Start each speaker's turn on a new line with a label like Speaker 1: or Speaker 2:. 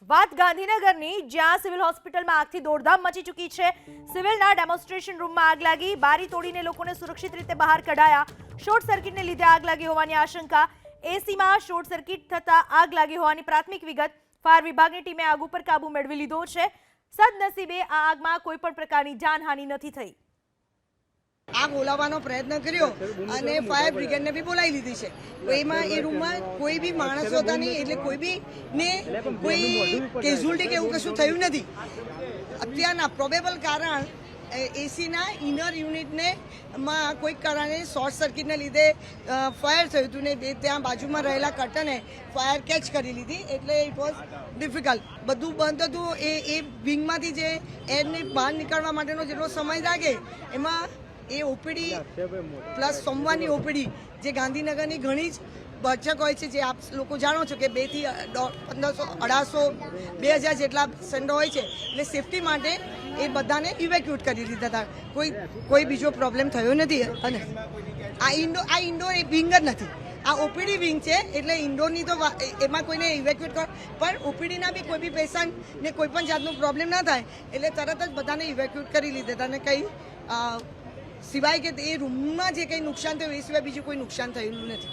Speaker 1: વાત ગાંધીનગરની, જ્યાં સિવિલ હોસ્પિટલમાં આગથી દોડધામ મચી ચૂકી છે। સિવિલના ડેમોન્સ્ટ્રેશન રૂમમાં આગ લાગી, બારી તોડીને લોકોને સુરક્ષિત રીતે બહાર કઢાયા। શોર્ટ સર્કિટને લીધે આગ લાગી હોવાની આશંકા। એસીમાં શોર્ટ સર્કિટ થતા આગ લાગી હોવાની પ્રાથમિક વિગત। ફાયર વિભાગની ટીમે આગ ઉપર કાબુ મેળવી લીધો છે। સદનસીબે આ આગમાં કોઈ પણ પ્રકારની જાનહાનિ નથી થઈ।
Speaker 2: આગ ઓલાવવાનો પ્રયત્ન કર્યો અને ફાયર બ્રિગેડને બી બોલાવી લીધી છે। એમાં એ રૂમમાં કોઈ બી માણસો હતા નહીં, એટલે કોઈ બી ને કોઈ કેઝ્યુઅલ્ટી કે એવું કશું થયું નથી। અત્યારના પ્રોબેબલ કારણ એસીના ઇનર યુનિટને માં કોઈક કારણે શોર્ટ સર્કિટને લીધે ફાયર થયું હતું ને ત્યાં બાજુમાં રહેલા કર્ટને ફાયર કેચ કરી લીધી, એટલે ઇટ વોઝ ડિફિકલ્ટ। બધું બંધ હતું। એ વિંગમાંથી જે એરને બહાર નીકળવા માટેનો જેટલો સમય લાગે એમાં એ ઓપીડી પ્લસ સોમવારની ઓપીડી જે ગાંધીનગરની ઘણી જ બચક હોય છે, જે આપ લોકો જાણો છો કે 2 થી 1500, 1800, 2000 જેટલા પેશન્ટો હોય છે, એટલે સેફટી માટે એ બધાને ઇવેક્યુએટ કરી દીધા હતા। કોઈ બીજો પ્રોબ્લેમ થયો નથી। અને આ ઇન્ડોર એ વિંગ જ નથી, આ ઓપીડી વિંગ છે, એટલે ઇન્ડોરની તો એમાં કોઈને ઇવેક્યુએટ કર, પણ ઓપીડીના બી કોઈ બી પેશન્ટને કોઈ પણ જાતનો પ્રોબ્લેમ ના થાય એટલે તરત જ બધાને ઇવેક્યુએટ કરી લીધા હતા। અને કંઈ સિવાય કે એ રૂમમાં જે કંઈ નુકસાન થયું એ સિવાય બીજું કોઈ નુકસાન થયેલું નથી।